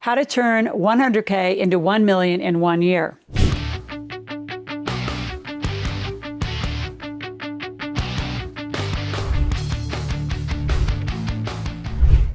How to turn 100K into 1 million in 1 year.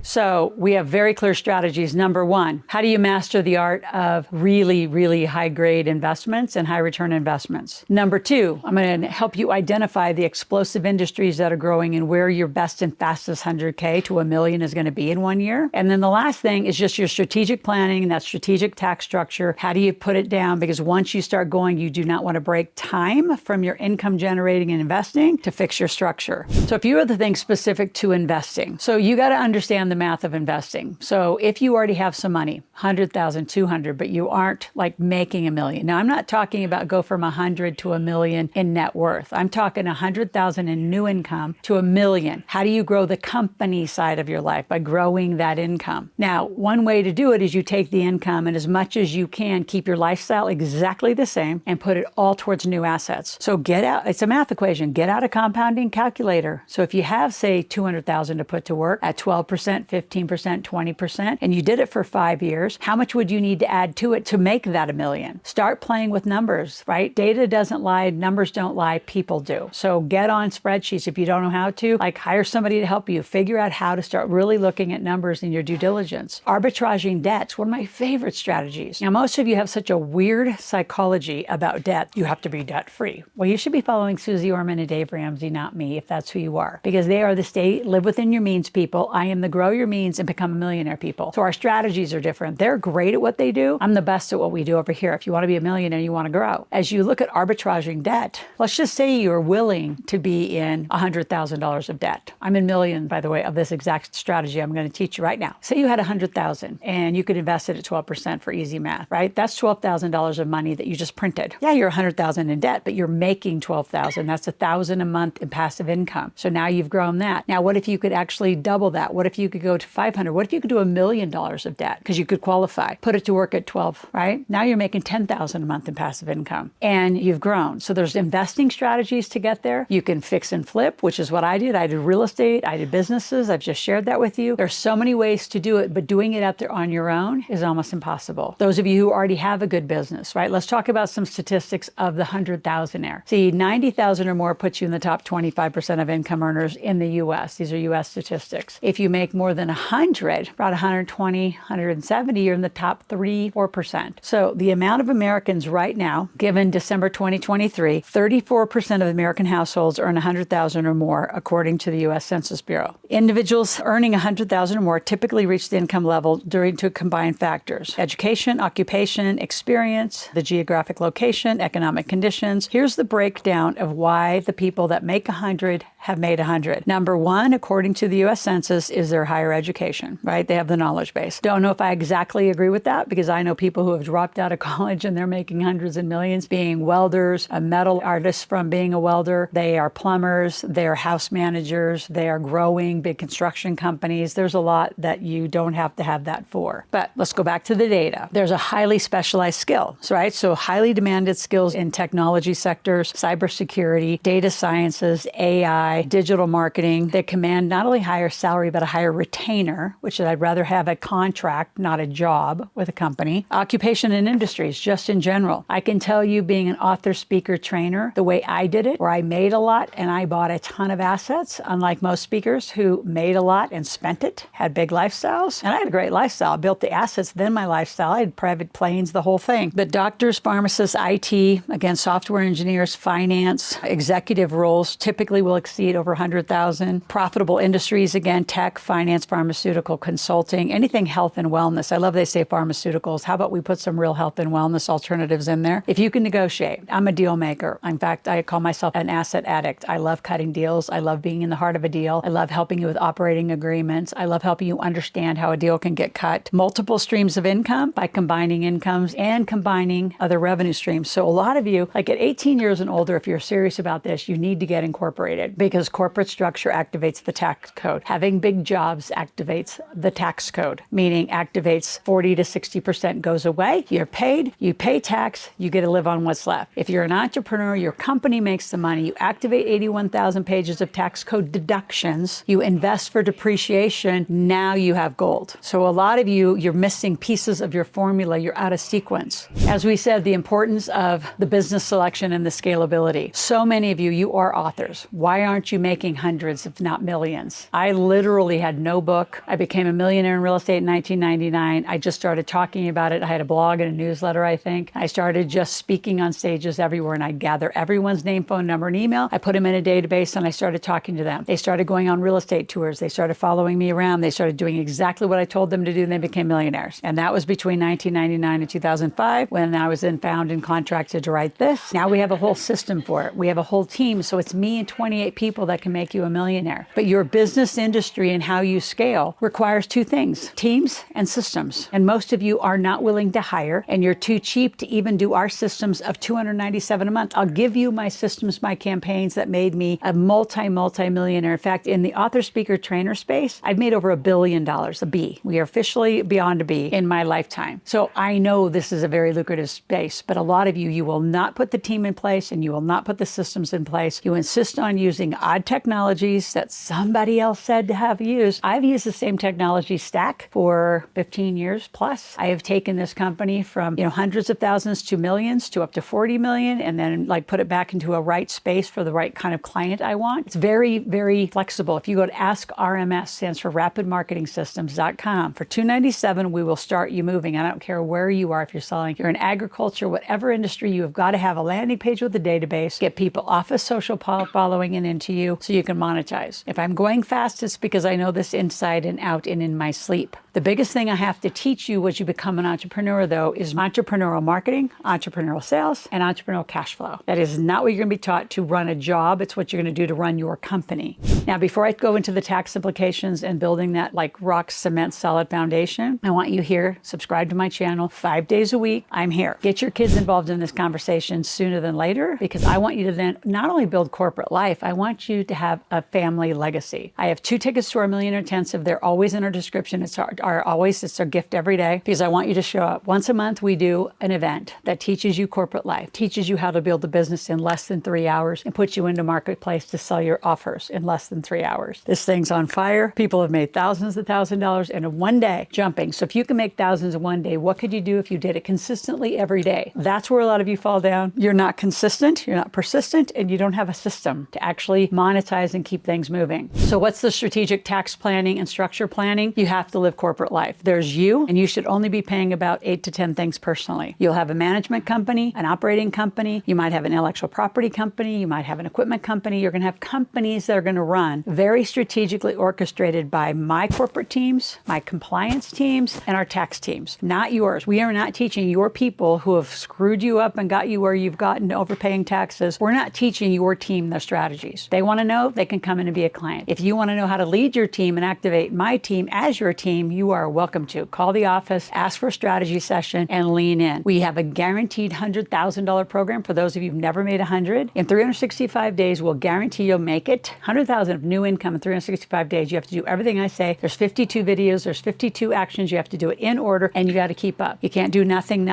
So we have very clear strategies. Number one, how do you master the art of really, really high grade investments and high return investments? Number two, I'm going to help you identify the explosive industries that are growing and where your best and fastest 100K to 1 million is going to be in 1 year. And then the last thing is just your strategic planning and that strategic tax structure. How do you put it down? Because once you start going, you do not want to break time from your income generating and investing to fix your structure. So a few other things specific to investing. So you got to understand the math of investing. So if you already have some money, 100,000, 200, but you aren't like making 1 million. Now I'm not talking about go from 100 to 1 million in net worth. I'm talking 100,000 in new income to 1 million. How do you grow the company side of your life? By growing that income. Now, one way to do it is you take the income and as much as you can, keep your lifestyle exactly the same and put it all towards new assets. So get out, it's a math equation, get out a compounding calculator. So if you have, say, 200,000 to put to work at 12%, 15%, 20%, and you did it for 5 years, how much would you need to add to it to make that 1 million? Start playing with numbers, right? Data doesn't lie, numbers don't lie, people do. So get on spreadsheets if you don't know how to, like hire somebody to help you, figure out how to start really looking at numbers in your due diligence. Arbitraging debt's one of my favorite strategies. Now, most of you have such a weird psychology about debt. You have to be debt free. Well, you should be following Susie Orman and Dave Ramsey, not me, if that's who you are, because they are the stay, live within your means people. I am the grow your means and become a millionaire people. So our strategies are different. They're great at what they do. I'm the best at what we do over here. If you want to be a millionaire, you want to grow. As you look at arbitraging debt, let's just say you're willing to be in $100,000 of debt. I'm in millions, by the way, of this exact strategy I'm going to teach you right now. Say you had 100,000 and you could invest it at 12% for easy math, right? That's $12,000 of money that you just printed. Yeah, you're 100,000 in debt, but you're making 12,000. That's 1,000 a month in passive income. So now you've grown that. Now, what if you could actually double that? What if you could go to 500? What if you could do $1 million of debt? Because you could qualify, put it to work at 12, right? Now you're making 10,000 a month in passive income and you've grown. So there's investing strategies to get there. You can fix and flip, which is what I did. I did real estate. I did businesses. I've just shared that with you. There's so many ways to do it, but doing it out there on your own is almost impossible. Those of you who already have a good business, right? Let's talk about some statistics of the 100,000-aire. See, 90,000 or more puts you in the top 25% of income earners in the US. These are US statistics. If you make more than 100, about 120, 170, you're in the top 3-4%. So the amount of Americans right now, given December 2023, 34% of American households earn 100,000 or more, according to the US Census Bureau. Individuals earning 100,000 or more typically reach the income level due to combined factors: education, occupation, experience, the geographic location, economic conditions. Here's the breakdown of why the people that make 100 have made 100. Number one, according to the US Census, is their higher education, right? They have the knowledge base. Don't know if I exactly agree with that, because I know people who have dropped out of college and they're making hundreds and millions being welders, a metal artist from being a welder. They are plumbers, they're house managers, they are growing big construction companies. There's a lot that you don't have to have that for. But let's go back to the data. There's a highly specialized skill, right? So highly demanded skills in technology sectors, cybersecurity, data sciences, AI, digital marketing. They command not only higher salary, but a higher retainer, which I'd rather have a contract, not a job with a company. Occupation and industries, just in general. I can tell you, being an author, speaker, trainer, the way I did it, where I made a lot and I bought a ton of assets, unlike most speakers who made a lot and spent it, had big lifestyles. And I had a great lifestyle, built the assets, then my lifestyle. I had private planes, the whole thing. But doctors, pharmacists, IT, again, software engineers, finance, executive roles typically will exceed over 100,000. Profitable industries, again, tech, finance, pharmaceutical, consulting, anything health and wellness. I love they say pharmaceuticals. How about we put some real health and wellness alternatives in there? If you can negotiate, I'm a deal maker. In fact, I call myself an asset addict. I love cutting deals. I love being in the heart of a deal. I love helping you with operating agreements. I love helping you understand how a deal can get cut. Multiple streams of income by combining incomes and combining other revenue streams. So a lot of you, like at 18 years and older, if you're serious about this, you need to get incorporated, because corporate structure activates the tax code. Having big jobs activates the tax code, meaning activates 40 to 60% goes away. You're paid, you pay tax, you get to live on what's left. If you're an entrepreneur, your company makes the money, you activate 81,000 pages of tax code deductions, you invest for depreciation, now you have gold. So a lot of you, you're missing pieces of your formula, you're out of sequence. As we said, the importance of the business selection and the scalability. So many of you, you are authors. Why aren't you making hundreds, if not millions? I literally had no book. I became a millionaire in real estate in 1999. I just started talking about it. I had a blog and a newsletter, I think. I started just speaking on stages everywhere, and I'd gather everyone's name, phone number, and email. I put them in a database, and I started talking to them. They started going on real estate tours. They started following me around. They started doing exactly what I told them to do, and they became millionaires. And that was between 1999 and 2005, when I was then found and contracted to write this. Now we have a whole system for it. We have a whole team, so it's me and 28 people that can make you a millionaire. But your business industry and how you scale requires two things: teams and systems. And most of you are not willing to hire, and you're too cheap to even do our systems of $297 a month. I'll give you my systems, my campaigns that made me a multi-millionaire. In fact, in the author, speaker, trainer space, I've made over $1 billion, a B. We are officially beyond a B in my lifetime. So I know this is a very lucrative space, but a lot of you, you will not put the team in place and you will not put the systems in place. You insist on using odd technologies that somebody else said to have used. I've used the same technology stack for 15 years plus. I have taken this company from, hundreds of thousands to millions to up to 40 million, and then put it back into a right space for the right kind of client I want. It's very, very flexible. If you go to AskRMS, stands for rapidmarketingsystems.com, for $297, we will start you moving. I don't care where you are. If you're selling, you're in agriculture, whatever industry, you have got to have a landing page with a database, get people off of social following and into you so you can monetize. If I'm going fast, it's because I know this inside and out and in my sleep. The biggest thing I have to teach you as you become an entrepreneur, though, is entrepreneurial marketing, entrepreneurial sales, and entrepreneurial cash flow. That is not what you're going to be taught to run a job. It's what you're going to do to run your company. Now, before I go into the tax implications and building that rock, cement, solid foundation, I want you here, subscribe to my channel 5 days a week. I'm here. Get your kids involved in this conversation sooner than later, because I want you to then not only build corporate life, I want you to have a family legacy. I have 2 tickets to our Millionaire Intensive. They're always in our description. It's our gift every day, because I want you to show up. Once a month, we do an event that teaches you corporate life, teaches you how to build a business in less than 3 hours, and puts you into marketplace to sell your offers in less than 3 hours. This thing's on fire. People have made thousands of $1,000 in one day, jumping. So if you can make thousands in one day, what could you do if you did it consistently every day? That's where a lot of you fall down. You're not consistent, you're not persistent, and you don't have a system to actually monetize and keep things moving. So what's the strategic tax planning and structure planning? You have to live corporate life. There's you, and you should only be paying about 8 to 10 things personally. You'll have a management company, an operating company. You might have an intellectual property company. You might have an equipment company. You're going to have companies that are going to run very strategically orchestrated by my corporate teams, my compliance teams, and our tax teams, not yours. We are not teaching your people who have screwed you up and got you where you've gotten to overpaying taxes. We're not teaching your team their strategies. They want to know, they can come in and be a client. If you want to know how to lead your team and activate my team as your team, you are welcome to. Call the office, ask for a strategy session, and lean in. We have a guaranteed $100,000 program for those of you who've never made 100. In 365 days, we'll guarantee you'll make it. 100,000 of new income in 365 days. You have to do everything I say. There's 52 videos. There's 52 actions. You have to do it in order, and you got to keep up. You can't do nothing,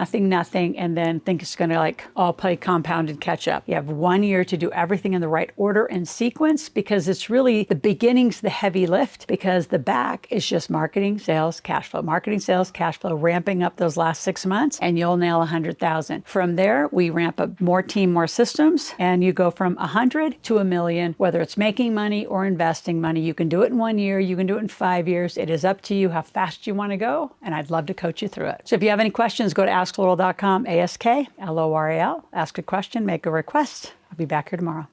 and then think it's going to all play compound and catch up. You have 1 year to do everything in the right order and sequence, because it's really the beginning's the heavy lift, because the back is just marketing, sales, cash flow. Marketing, sales, cash flow, ramping up those last 6 months, and you'll nail 100,000. From there, we ramp up more team, more systems, and you go from 100 to 1 million, whether it's making money or investing money. You can do it in 1 year. You can do it in 5 years. It is up to you how fast you want to go, and I'd love to coach you through it. So if you have any questions, go to askloral.com, AskLoral. Ask a question, make a request. I'll be back here tomorrow.